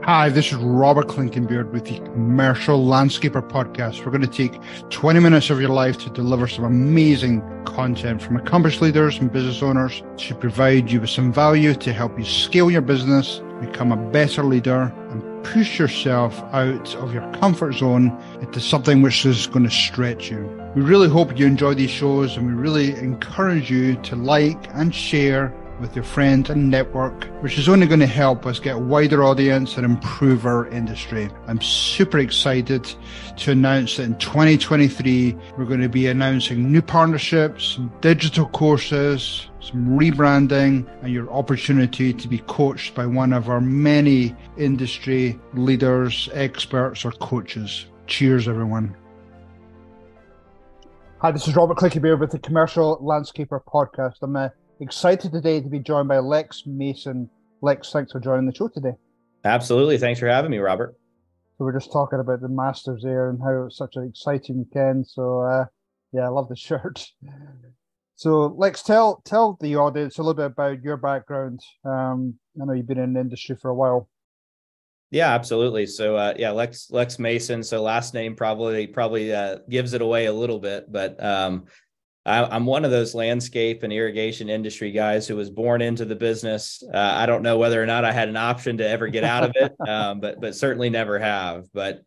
Hi, this is Robert Clinkenbeard with the Commercial Landscaper Podcast. We're going to take 20 minutes of your life to deliver some amazing content from accomplished leaders and business owners to provide you with some value to help you scale your business, become a better leader, and push yourself out of your comfort zone into something which is going to stretch you. We really hope you enjoy these shows, and we really encourage you to like and share with your friends and network, which is only going to help us get a wider audience and improve our industry. I'm super excited to announce that in 2023, we're going to be announcing new partnerships, some digital courses, some rebranding, and your opportunity to be coached by one of our many industry leaders, experts, or coaches. Cheers, everyone. Hi, this is Robert Clickybeard with the Commercial Landscaper Podcast. I'm excited today to be joined by Lex Mason. Lex, thanks for joining the show today. Absolutely. Thanks for having me, Robert. So we're just talking about the Masters there and how it's such an exciting weekend. So yeah, I love the shirt. So Lex, tell the audience a little bit about your background. I know you've been in the industry for a while. Yeah, absolutely. So Lex Mason. So last name probably gives it away a little bit, but I'm one of those landscape and irrigation industry guys who was born into the business. I don't know whether or not I had an option to ever get out of it, but certainly never have. But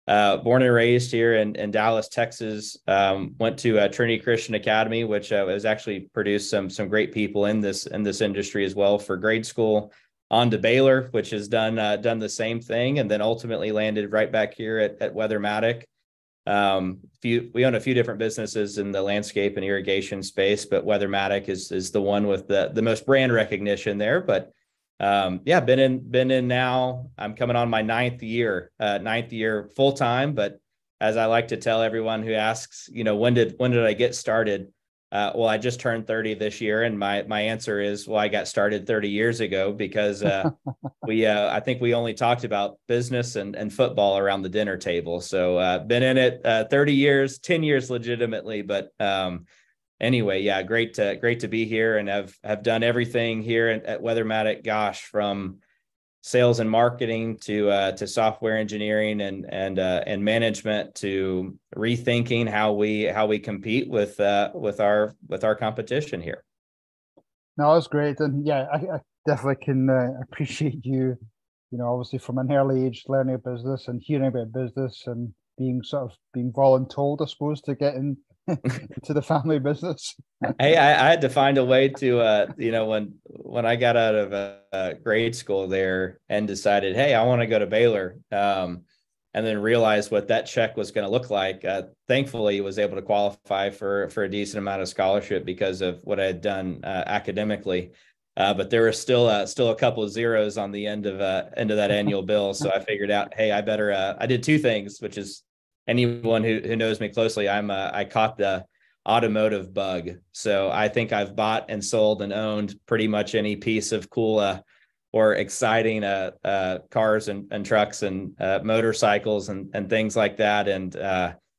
born and raised here in Dallas, Texas, went to Trinity Christian Academy, which has actually produced some great people in this industry as well for grade school. On to Baylor, which has done the same thing, and then ultimately landed right back here at Weathermatic. We own a few different businesses in the landscape and irrigation space, but Weathermatic is the one with the most brand recognition there. But been in now. I'm coming on my ninth year full time. But as I like to tell everyone who asks, when did I get started? Well, I just turned 30 this year, and my answer is, well, I got started 30 years ago because I think we only talked about business and football around the dinner table. So been in it 30 years, 10 years legitimately. But anyway, yeah, great to be here, and have done everything here at Weathermatic. Gosh, from sales and marketing to software engineering and management, to rethinking how we compete with our competition here. No, that's great, and yeah, I definitely can appreciate you. Obviously from an early age, learning a business and hearing about business and being voluntold, I suppose, to get in into the family business. Hey, I had to find a way to, when I got out of grade school there and decided, hey, I want to go to Baylor, and then realized what that check was going to look like. Thankfully, was able to qualify for a decent amount of scholarship because of what I had done academically. But there were still a couple of zeros on the end of that annual bill. So I figured out, hey, I did two things, which is, anyone who knows me closely, I caught the automotive bug. So I think I've bought and sold and owned pretty much any piece of cool or exciting cars and trucks and motorcycles and things like that. And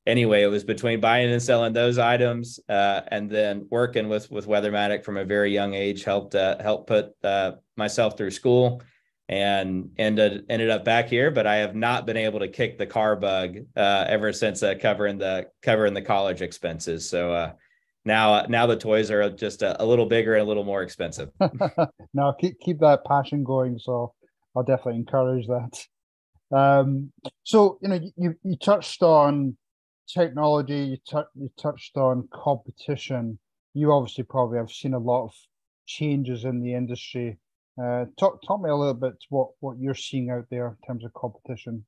anyway, it was between buying and selling those items, and then working with Weathermatic from a very young age helped put myself through school, and ended up back here. But I have not been able to kick the car bug ever since covering the college expenses. So now the toys are just a little bigger and a little more expensive. No, keep that passion going. So I'll definitely encourage that. So you touched on technology, you touched on competition. You obviously probably have seen a lot of changes in the industry. Talk me a little bit what you're seeing out there in terms of competition.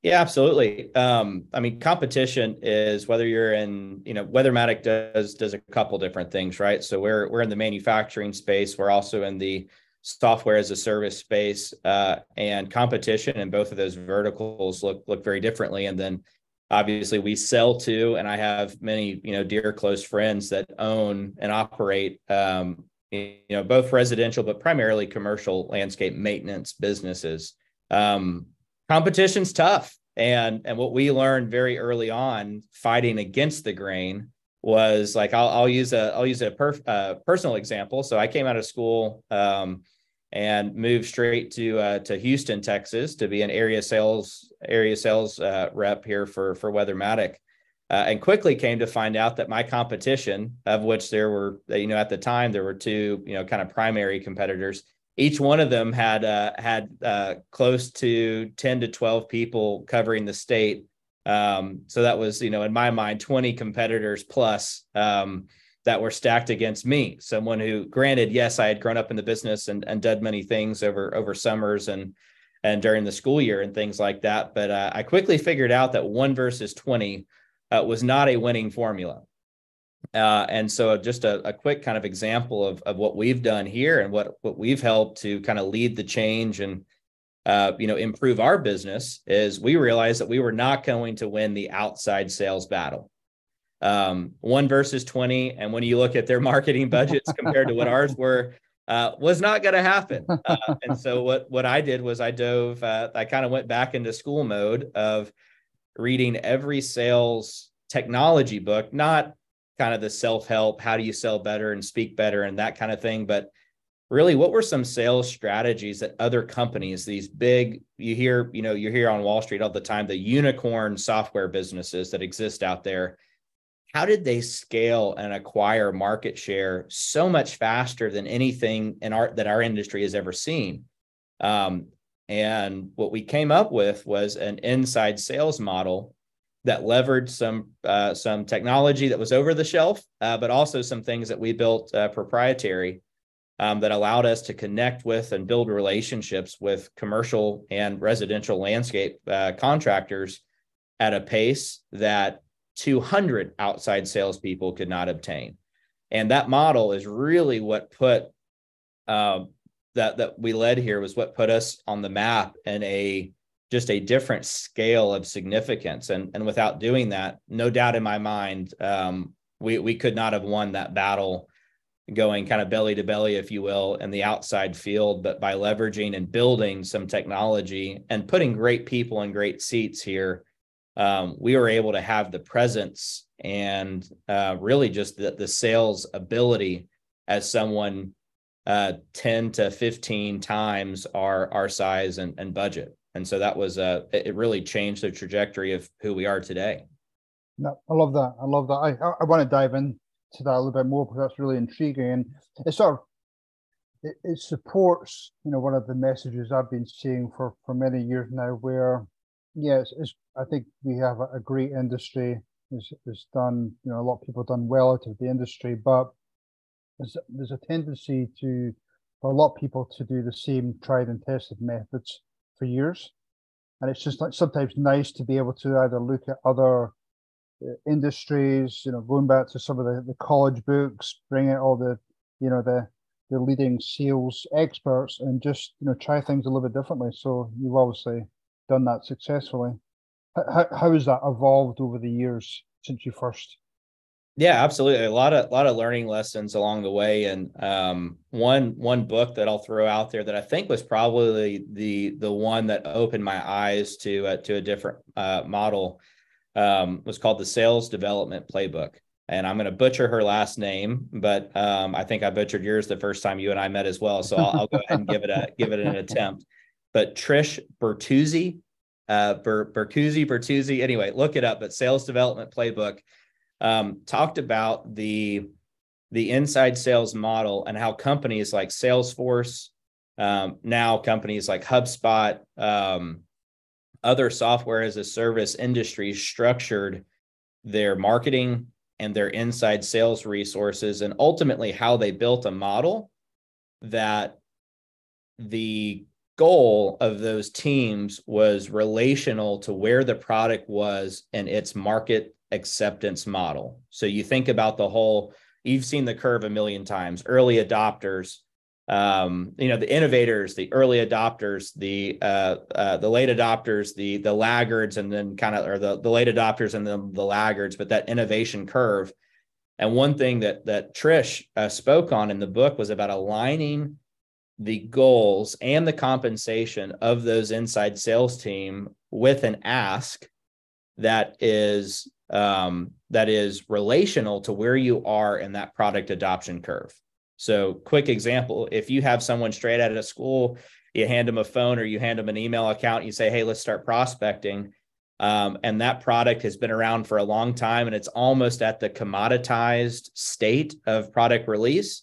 Yeah, absolutely. I mean, competition is, whether you're in, Weathermatic does a couple different things, right? So we're in the manufacturing space. We're also in the software as a service space, and competition in both of those verticals look very differently. And then obviously we sell to, and I have many, dear close friends that own and operate, both residential, but primarily commercial landscape maintenance businesses. Competition's tough. And what we learned very early on, fighting against the grain, was like, I'll use a personal example. So I came out of school, and moved straight to Houston, Texas, to be an area sales rep here for Weathermatic, and quickly came to find out that my competition, of which there were, at the time there were two, kind of primary competitors. Each one of them had close to 10 to 12 people covering the state. So that was, in my mind, 20 competitors plus that were stacked against me. Someone who, granted, yes, I had grown up in the business and done many things over summers and during the school year and things like that. But I quickly figured out that 1 versus 20 was not a winning formula. And so just a quick kind of example of what we've done here and what we've helped to kind of lead the change and, improve our business is we realized that we were not going to win the outside sales battle. 1 versus 20. And when you look at their marketing budgets compared to what ours were, was not going to happen. And so what I did was I kind of went back into school mode of reading every sales technology book, not kind of the self-help, how do you sell better and speak better and that kind of thing, but really what were some sales strategies that other companies, these big, you hear on Wall Street all the time, the unicorn software businesses that exist out there, how did they scale and acquire market share so much faster than anything that our industry has ever seen? And what we came up with was an inside sales model that leveraged some technology that was over the shelf, but also some things that we built proprietary that allowed us to connect with and build relationships with commercial and residential landscape contractors at a pace that 200 outside salespeople could not obtain. And that model is really what put that we led here, was what put us on the map in just a different scale of significance. And without doing that, no doubt in my mind, we could not have won that battle going kind of belly to belly, if you will, in the outside field. But by leveraging and building some technology and putting great people in great seats here, we were able to have the presence and really just the sales ability as someone 10 to 15 times our size and budget. And so that was it really changed the trajectory of who we are today. No, I love that. I love that. I want to dive into that a little bit more because that's really intriguing. And it sort of it supports, one of the messages I've been seeing for many years now, where yes, I think we have a great industry. It's done, a lot of people have done well out of the industry, but there's a tendency for a lot of people to do the same tried and tested methods for years. And it's just like sometimes nice to be able to either look at other industries, going back to some of the college books, bring out all the leading sales experts and just, try things a little bit differently. So you've obviously done that successfully. How has that evolved over the years since you first? Yeah, absolutely. A lot of learning lessons along the way. And one book that I'll throw out there that I think was probably the one that opened my eyes to a different model was called The Sales Development Playbook. And I'm going to butcher her last name, but I think I butchered yours the first time you and I met as well. So I'll go ahead and give it an attempt. But Trish Bertuzzi, Bertuzzi. Anyway, look it up. But Sales Development Playbook talked about the inside sales model and how companies like Salesforce, now companies like HubSpot, other software as a service industries structured their marketing and their inside sales resources, and ultimately how they built a model that the goal of those teams was relational to where the product was in its market acceptance model. So you think about you've seen the curve a million times, early adopters, the innovators, the early adopters, the late adopters, the laggards, and then the late adopters and then the laggards, but that innovation curve. And one thing that Trish spoke on in the book was about aligning the goals and the compensation of those inside sales team with an ask that is relational to where you are in that product adoption curve. So quick example, if you have someone straight out of school, you hand them a phone or you hand them an email account, and you say, hey, let's start prospecting. And that product has been around for a long time and it's almost at the commoditized state of product release,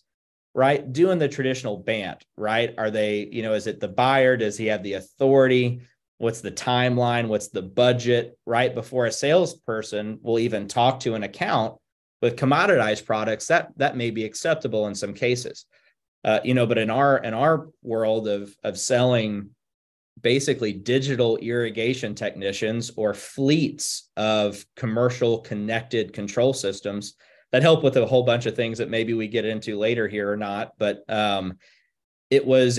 right? Doing the traditional BANT, right? Are they, is it the buyer? Does he have the authority? What's the timeline? What's the budget, right? Before a salesperson will even talk to an account with commoditized products, that may be acceptable in some cases. But in our world of selling basically digital irrigation technicians or fleets of commercial connected control systems that help with a whole bunch of things that maybe we get into later here or not. But it was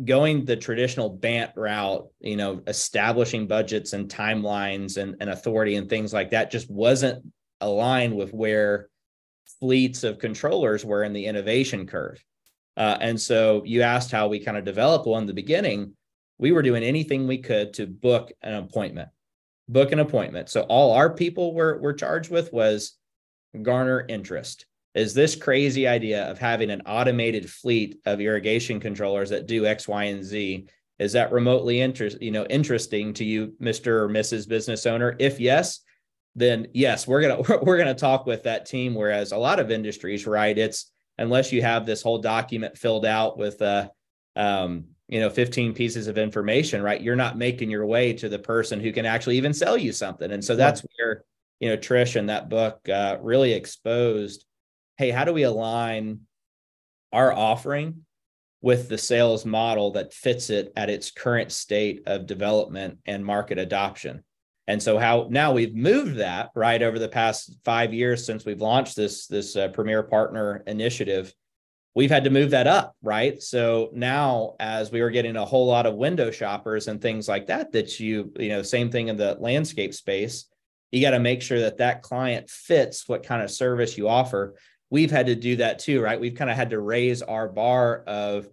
going the traditional BANT route, establishing budgets and timelines and authority and things like that just wasn't aligned with where fleets of controllers were in the innovation curve. And so you asked how we kind of developed. Well, in the beginning, we were doing anything we could to book an appointment. So all our people were charged with was garner interest. Is this crazy idea of having an automated fleet of irrigation controllers that do X, Y, and Z, is that remotely interesting to you, Mr. or Mrs. Business Owner? If yes, then yes, we're gonna talk with that team. Whereas a lot of industries, right, it's unless you have this whole document filled out with 15 pieces of information, right, you're not making your way to the person who can actually even sell you something. And so that's where Trish in that book really exposed, hey, how do we align our offering with the sales model that fits it at its current state of development and market adoption? And so how now we've moved that, right, over the past 5 years since we've launched this Premier Partner Initiative, we've had to move that up, right? So now as we were getting a whole lot of window shoppers and things like that same thing in the landscape space, you got to make sure that client fits what kind of service you offer. We've had to do that too, right? We've kind of had to raise our bar of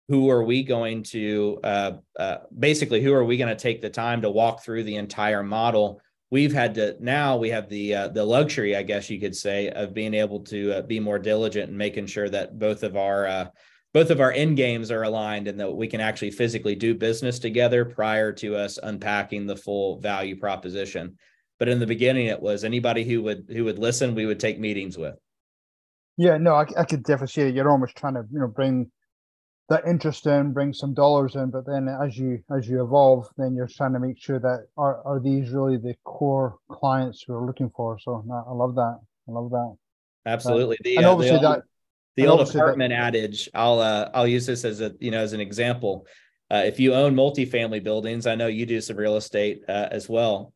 who are we going to who are we going to take the time to walk through the entire model? We have the luxury, I guess you could say, of being able to be more diligent and making sure that both of our end games are aligned and that we can actually physically do business together prior to us unpacking the full value proposition. But in the beginning, it was anybody who would listen, we would take meetings with. Yeah, no, I could definitely see it. You're almost trying to, bring that interest in, bring some dollars in, but then as you evolve, then you're trying to make sure that are these really the core clients we're looking for. So no, I love that. Absolutely. The old apartment adage, I'll use this as an example. If you own multifamily buildings, I know you do some real estate as well.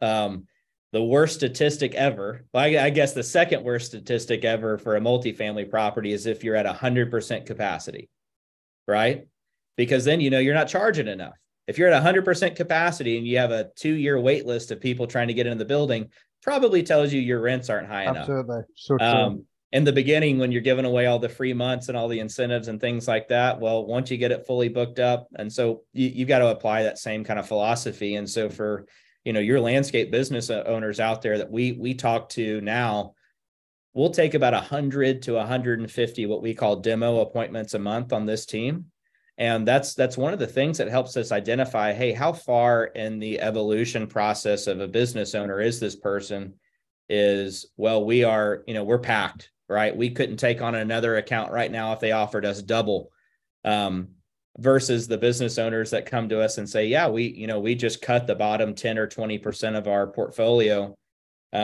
The worst statistic ever, I guess the second worst statistic ever for a multifamily property is if you're at 100% capacity, right? Because then, you're not charging enough. If you're at 100% capacity and you have a 2-year wait list of people trying to get in the building, probably tells you your rents aren't high enough. Absolutely. So true. In the beginning, when you're giving away all the free months and all the incentives and things like that, well, once you get it fully booked up, and so you've got to apply that same kind of philosophy. And so for, your landscape business owners out there that we talk to now, we'll take about 100 to 150 what we call demo appointments a month on this team. And that's one of the things that helps us identify, hey, how far in the evolution process of a business owner is this person? We are, we're packed, right? We couldn't take on another account right now if they offered us double, versus the business owners that come to us and say, yeah, we just cut the bottom 10 or 20% of our portfolio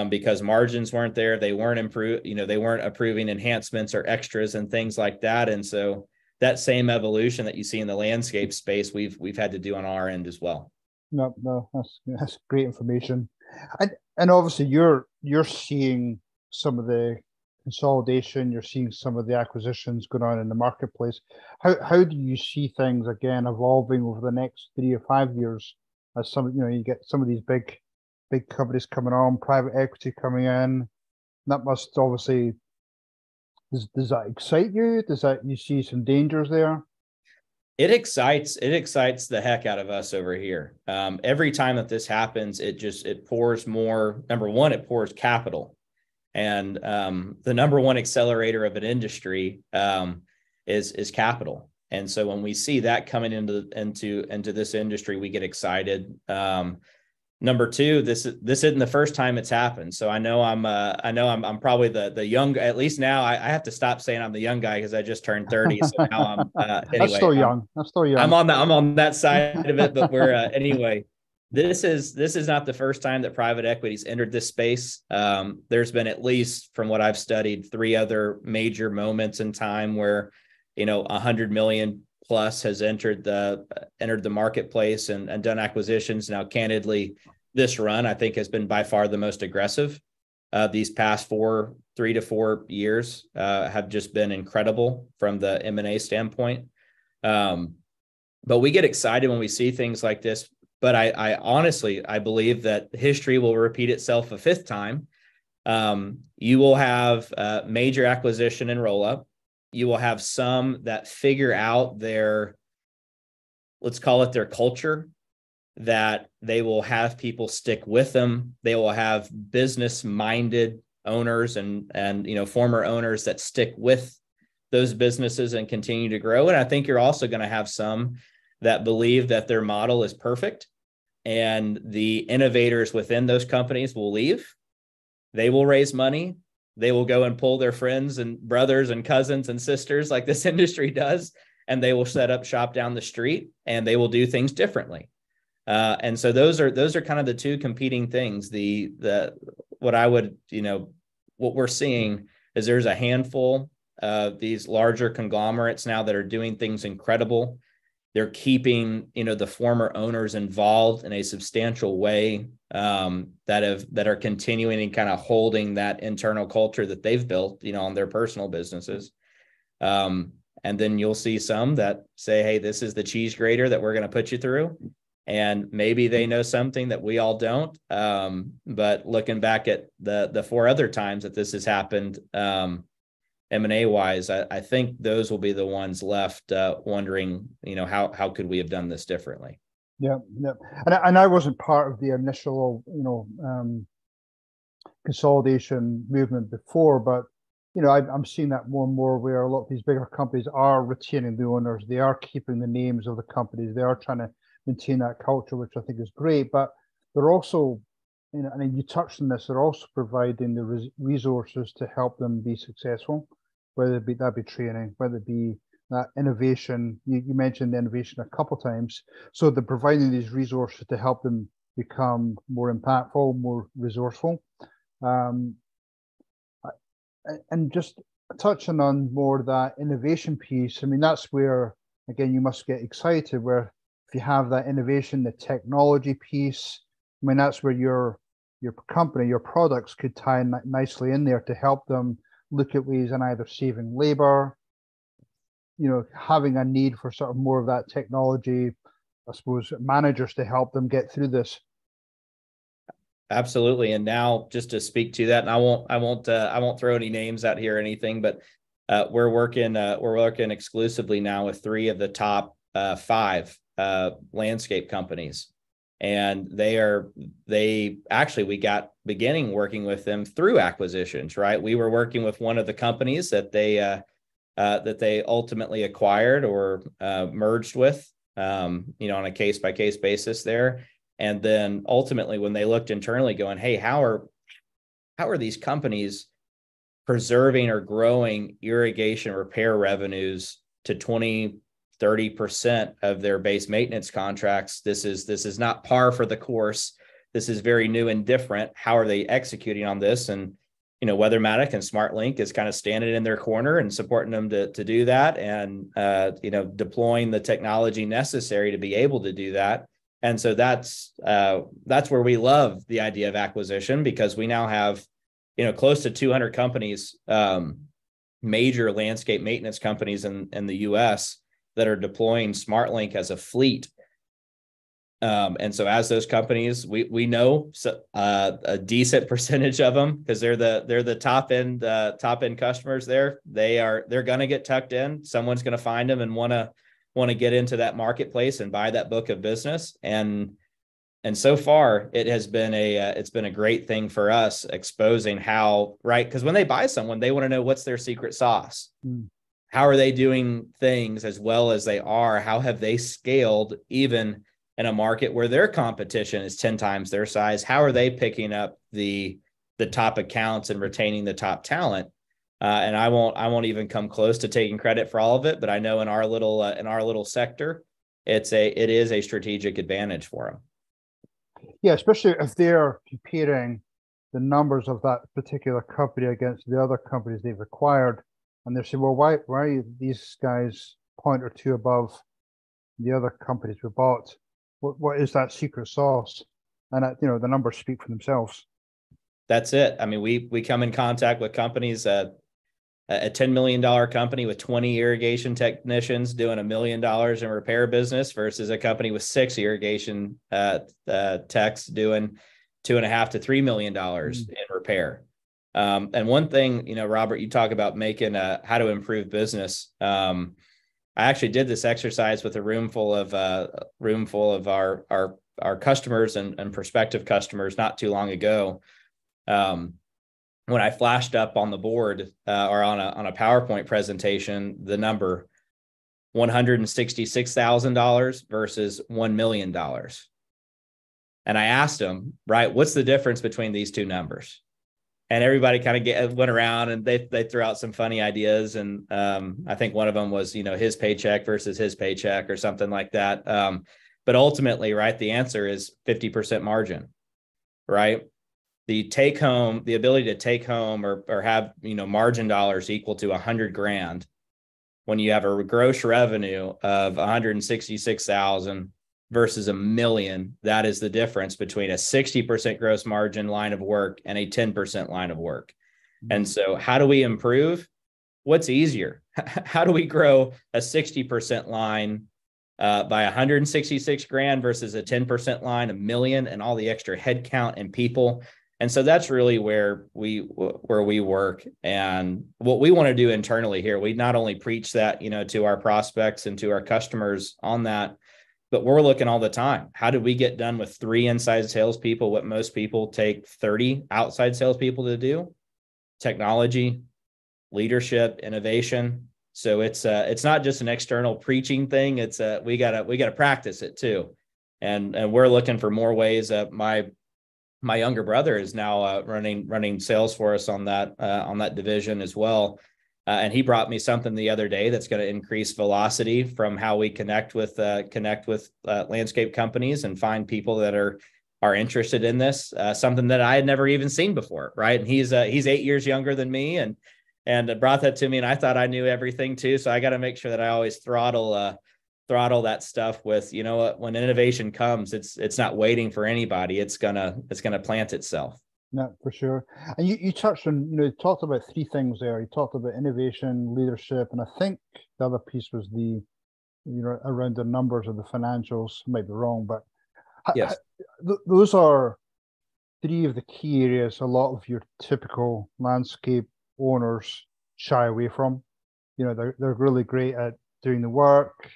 because margins weren't there. They weren't they weren't approving enhancements or extras and things like that. And so that same evolution that you see in the landscape space, we've had to do on our end as well. No, that's great information. And obviously you're seeing some of the consolidation, you're seeing some of the acquisitions going on in the marketplace. How do you see things again evolving over the next 3 or 5 years as you get some of these big companies coming on, private equity coming in? That must obviously, does that excite you? You see some dangers there? It excites the heck out of us over here. Every time that this happens, it pours more. Number one, it pours capital And the number one accelerator of an industry is capital. And so when we see that coming into this industry, we get excited. Number two, this isn't the first time it's happened. So I know I'm probably the young, at least now I have to stop saying I'm the young guy because I just turned 30. So now I'm anyway. That's still young. That's still young. I'm on that side of it, but we're anyway. This is not the first time that private equity's entered this space. There's been, at least from what I've studied, 3 other major moments in time where, 100 million plus has entered the marketplace and done acquisitions. Now, candidly, this run I think has been by far the most aggressive. These past 3 to 4 years have just been incredible from the M&A standpoint. But we get excited when we see things like this. But I honestly believe that history will repeat itself a 5th time. You will have major acquisition and roll up. You will have some that figure out let's call it their culture, that they will have people stick with them. They will have business-minded owners and former owners that stick with those businesses and continue to grow. And I think you're also going to have some that believe that their model is perfect and the innovators within those companies will leave. They will raise money. They will go and pull their friends and brothers and cousins and sisters like this industry does, and they will set up shop down the street and they will do things differently. And so those are kind of the 2 competing things. What we're seeing is there's a handful of these larger conglomerates now that are doing things incredible. They're keeping, the former owners involved in a substantial way, that are continuing and kind of holding that internal culture that they've built, on their personal businesses. And then you'll see some that say, hey, this is the cheese grater that we're going to put you through. And maybe they know something that we all don't. But looking back at the 4 other times that this has happened, M&A wise, I think those will be the ones left wondering, how could we have done this differently? Yeah. And I wasn't part of the initial, consolidation movement before, but I'm seeing that more and more, where a lot of these bigger companies are retaining the owners. They are keeping the names of the companies. They are trying to maintain that culture, which I think is great. But they're also, and you touched on this, they're also providing the resources to help them be successful. Whether that be training, whether it be that innovation. You mentioned innovation a couple of times. So they're providing these resources to help them become more impactful, more resourceful. And just touching on more that innovation piece, that's where, again, you must get excited, where if you have that innovation, the technology piece, that's where your company, your products could tie nicely in there to help them look at ways in either saving labor, having a need for sort of more of that technology, I suppose, managers to help them get through this. Absolutely. And now, just to speak to that, and I won't throw any names out here or anything, but we're working exclusively now with 3 of the top 5 landscape companies. And we got beginning working with them through acquisitions, right? We were working with one of the companies that they ultimately acquired or merged with, on a case by case basis there. And then ultimately, when they looked internally, going, hey, how are these companies preserving or growing irrigation repair revenues to 20-30% of their base maintenance contracts? This is not par for the course. This is very new and different. How are they executing on this? And, Weathermatic and SmartLink is kind of standing in their corner and supporting them to do that, and, deploying the technology necessary to be able to do that. And so that's where we love the idea of acquisition, because we now have, close to 200 companies, major landscape maintenance companies in the U.S. that are deploying SmartLink as a fleet. And so as those companies, we know a decent percentage of them, because they're the top end customers there. They're going to get tucked in. Someone's going to find them and want to get into that marketplace and buy that book of business. And And so far, it has been it's been a great thing for us, exposing how, right? Because when they buy someone, they want to know what's their secret sauce. How are they doing things as well as they are? How have they scaled even in a market where their competition is 10 times their size? How are they picking up the top accounts and retaining the top talent? And I won't even come close to taking credit for all of it, but I know in our little sector, it is a strategic advantage for them. Yeah, especially if they're comparing the numbers of that particular company against the other companies they've acquired, and they're saying, well, why are these guys a point or two above the other companies we bought? What is that secret sauce? And the numbers speak for themselves. That's it. I mean, we come in contact with companies, a $10 million company with 20 irrigation technicians doing $1 million in repair business versus a company with 6 irrigation techs doing $2.5 to $3 million in repair. And one thing, Robert, you talk about making how to improve business. I actually did this exercise with a room full of our customers and prospective customers not too long ago. When I flashed up on the board or on a PowerPoint presentation, the number $166,000 versus $1 million. And I asked them, right, what's the difference between these two numbers? And everybody kind of went around and they threw out some funny ideas. And I think one of them was, his paycheck versus his paycheck or something like that. But ultimately, right, the answer is 50% margin, right? The ability to take home or have, margin dollars equal to 100 grand when you have a gross revenue of 166,000 versus $1 million, that is the difference between a 60% gross margin line of work and a 10% line of work. And so how do we improve? What's easier? How do we grow a 60% line by 166 grand versus a 10% line, $1 million, and all the extra headcount and people? And so that's really where we work. And what we want to do internally here, we not only preach that, to our prospects and to our customers on that, but we're looking all the time. How did we get done with 3 inside salespeople, what most people take 30 outside salespeople to do? Technology, leadership, innovation. So it's not just an external preaching thing. It's we gotta practice it too. And we're looking for more ways. My younger brother is now running sales for us on that division as well. And he brought me something the other day that's going to increase velocity from how we connect with landscape companies and find people that are interested in this, something that I had never even seen before. Right. And he's 8 years younger than me and brought that to me. And I thought I knew everything too. So I got to make sure that I always throttle that stuff with, when innovation comes, it's not waiting for anybody. It's gonna plant itself. No, for sure. And you touched on, you talked about 3 things there. You talked about innovation, leadership, and I think the other piece was around the numbers of the financials. I might be wrong, but yes, those are 3 of the key areas a lot of your typical landscape owners shy away from. They're really great at doing the work,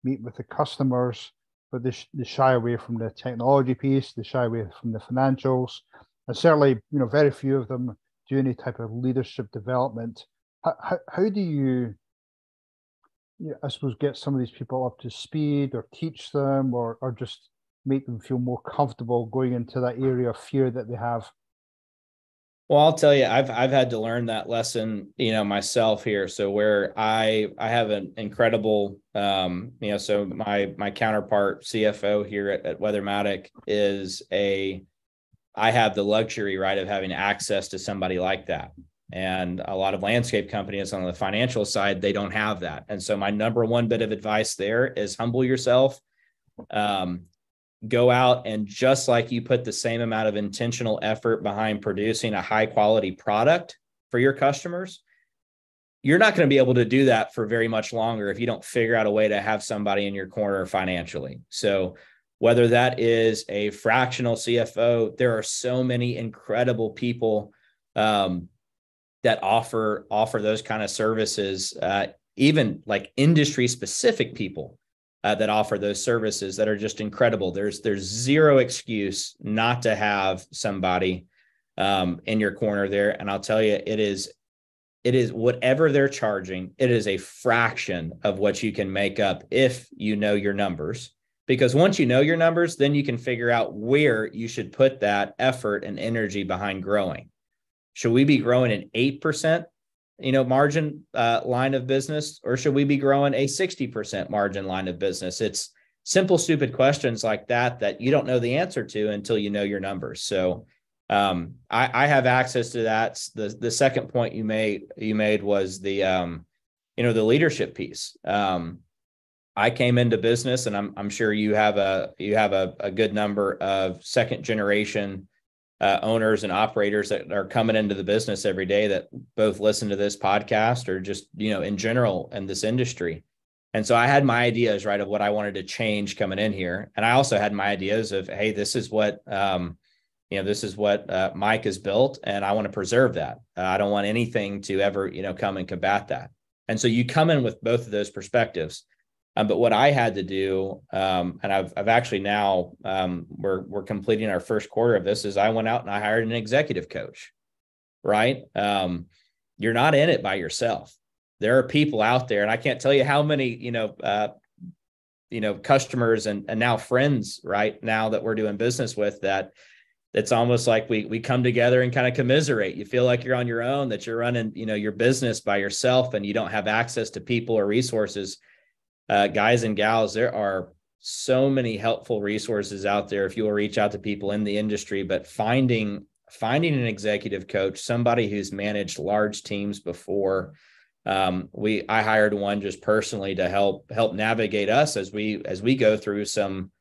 meet with the customers, but they shy away from the technology piece. They shy away from the financials. And certainly, very few of them do any type of leadership development. How do you, I suppose, get some of these people up to speed or teach them or just make them feel more comfortable going into that area of fear that they have? Well, I'll tell you, I've had to learn that lesson, myself here. So where I have an incredible, so my counterpart CFO here at Weathermatic I have the luxury, right, of having access to somebody like that. And a lot of landscape companies on the financial side, they don't have that. And so my number one bit of advice there is humble yourself. Go out and just like you put the same amount of intentional effort behind producing a high quality product for your customers, you're not going to be able to do that for very much longer if you don't figure out a way to have somebody in your corner financially. So whether that is a fractional CFO, there are so many incredible people that offer those kind of services, even like industry specific people that offer those services that are just incredible. There's zero excuse not to have somebody in your corner there. And I'll tell you, it is whatever they're charging, it is a fraction of what you can make up if you know your numbers. Because once you know your numbers, then you can figure out where you should put that effort and energy behind growing. Should we be growing an 8%, margin line of business, or should we be growing a 60% margin line of business? It's simple, stupid questions like that you don't know the answer to until you know your numbers. So I have access to that. The second point you made was the the leadership piece. I came into business, and I'm sure you have a good number of second generation owners and operators that are coming into the business every day that both listen to this podcast or just in general in this industry. And so I had my ideas, right, of what I wanted to change coming in here, and I also had my ideas of, hey, this is what Mike has built, and I want to preserve that. I don't want anything to ever come and combat that. And so you come in with both of those perspectives. But what I had to do, and I've actually now we're completing our first quarter of this, is I went out and I hired an executive coach. Right? You're not in it by yourself. There are people out there, and I can't tell you how many customers and now friends right now that we're doing business with that. It's almost like we come together and kind of commiserate. You feel like you're on your own, that you're running your business by yourself, and you don't have access to people or resources. Guys and gals, there are so many helpful resources out there if you will reach out to people in the industry, but finding an executive coach, somebody who's managed large teams before. I hired one just personally to help navigate us as we go through some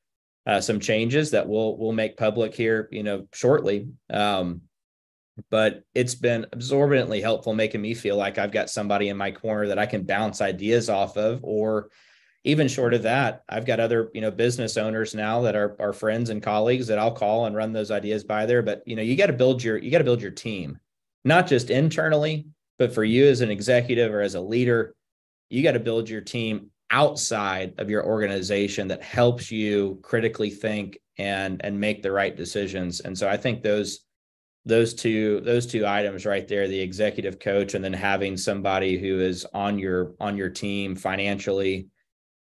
changes that we'll make public here, shortly. But it's been absorbently helpful, making me feel like I've got somebody in my corner that I can bounce ideas off of, or even short of that, I've got other, business owners now that are friends and colleagues that I'll call and run those ideas by there. But, you got to build your team, not just internally, but for you as an executive or as a leader, you got to build your team outside of your organization that helps you critically think and make the right decisions. And so I think those two items right there, the executive coach, and then having somebody who is on your team financially,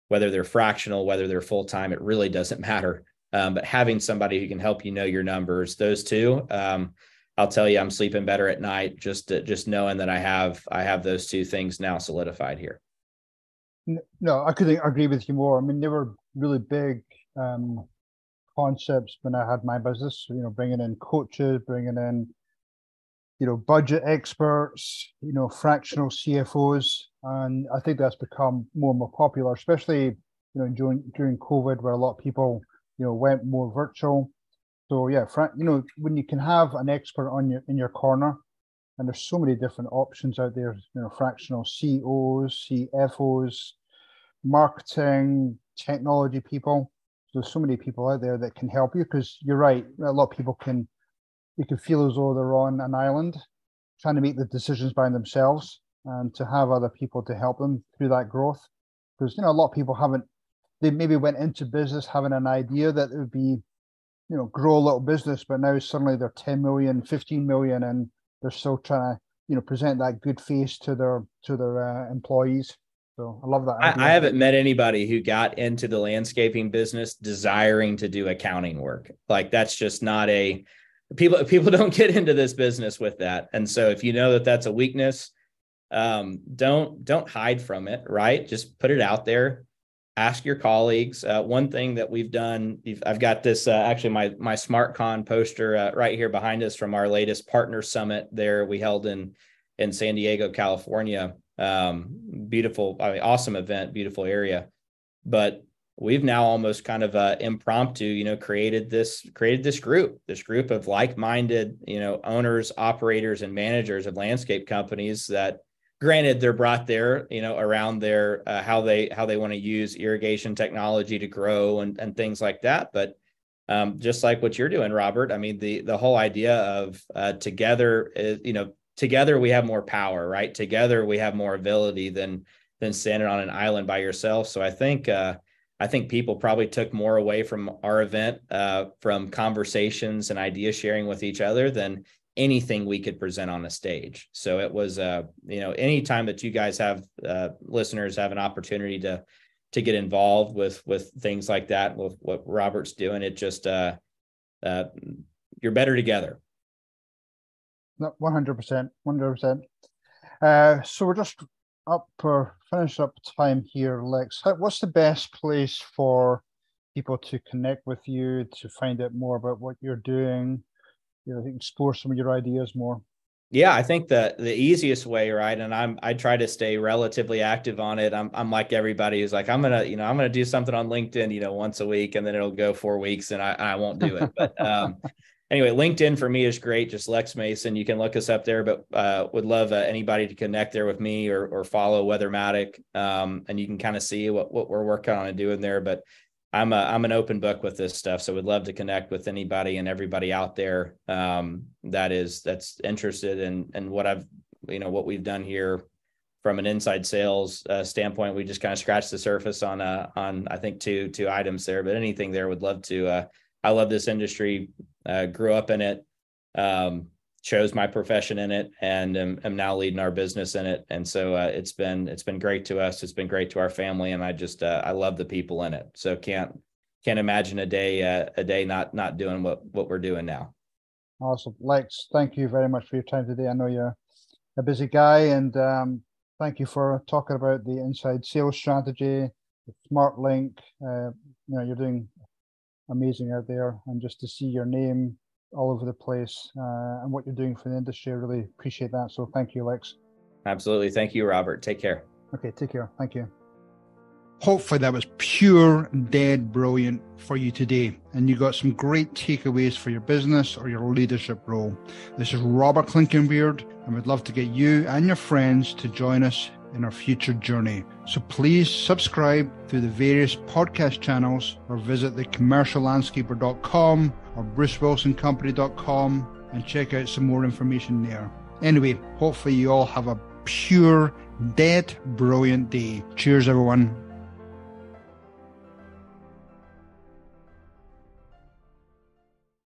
whether they're fractional, whether they're full-time, it really doesn't matter. But having somebody who can help your numbers, those two, I'll tell you, I'm sleeping better at night just knowing that I have those two things now solidified here. No, I couldn't agree with you more. I mean, they were really big concepts when I had my business, bringing in coaches, bringing in, budget experts, fractional CFOs. And I think that's become more and more popular, especially, during COVID, where a lot of people, went more virtual. So yeah, when you can have an expert in your corner, and there's so many different options out there, fractional CEOs, CFOs, marketing, technology people. There's so many people out there that can help you, because you're right, a lot of people can feel as though they're on an island trying to make the decisions by themselves, and to have other people to help them through that growth. Because, a lot of people they maybe went into business having an idea that it would be, grow a little business, but now suddenly they're 10 million, 15 million, and they're still trying to, present that good face to their employees. So I love that idea. I haven't met anybody who got into the landscaping business desiring to do accounting work. Like, that's just not people don't get into this business with that. And so if you know that that's a weakness, don't hide from it, right? Just put it out there. Ask your colleagues. One thing that we've done, I've got this, actually my SmartCon poster right here behind us from our latest partner summit there we held in San Diego, California. Beautiful, awesome event, beautiful area. But we've now almost kind of impromptu, created this group of like-minded, owners, operators, and managers of landscape companies that, granted, they're brought there, around their how they want to use irrigation technology to grow and things like that. But just like what you're doing, Robert, I mean, the whole idea of together is, together we have more power, right? Together we have more ability than standing on an island by yourself. So I think I think people probably took more away from our event, from conversations and idea sharing with each other than anything we could present on a stage. So it was, anytime that you guys have, listeners have an opportunity to get involved with things like that, with what Robert's doing, it just, you're better together. No, 100%, 100%. So we're just up for finish up time here, Lex. What's the best place for people to connect with you, to find out more about what you're doing, explore some of your ideas more? Yeah, I think the easiest way, right? And I try to stay relatively active on it. I'm like everybody who's like, I'm gonna do something on LinkedIn, once a week, and then it'll go 4 weeks and I won't do it. But anyway, LinkedIn for me is great. Just Lex Mason. You can look us up there, but would love anybody to connect there with me or follow Weathermatic. And you can kind of see what we're working on and doing there. But I'm an open book with this stuff, so would love to connect with anybody and everybody out there that's interested in what we've done here from an inside sales standpoint. We just kind of scratched the surface on I think two items there, but anything there would love to. I love this industry, grew up in it, chose my profession in it, and am now leading our business in it. And so it's been great to us. It's been great to our family, and I love the people in it. So can't imagine a day not doing what we're doing now. Awesome, Lex. Thank you very much for your time today. I know you're a busy guy, and thank you for talking about the inside sales strategy, the SmartLink. You're doing amazing out there, and just to see your name all over the place and what you're doing for the industry, I really appreciate that. So thank you, Lex. Absolutely. Thank you, Robert. Take care. Okay, take care. Thank you. Hopefully that was pure, dead brilliant for you today, and you got some great takeaways for your business or your leadership role. This is Robert Clinkenbeard, and we'd love to get you and your friends to join us in our future journey. So please subscribe through the various podcast channels or visit thecommerciallandscaper.com or brucewilsoncompany.com and check out some more information there. Anyway, hopefully you all have a pure, dead, brilliant day. Cheers, everyone.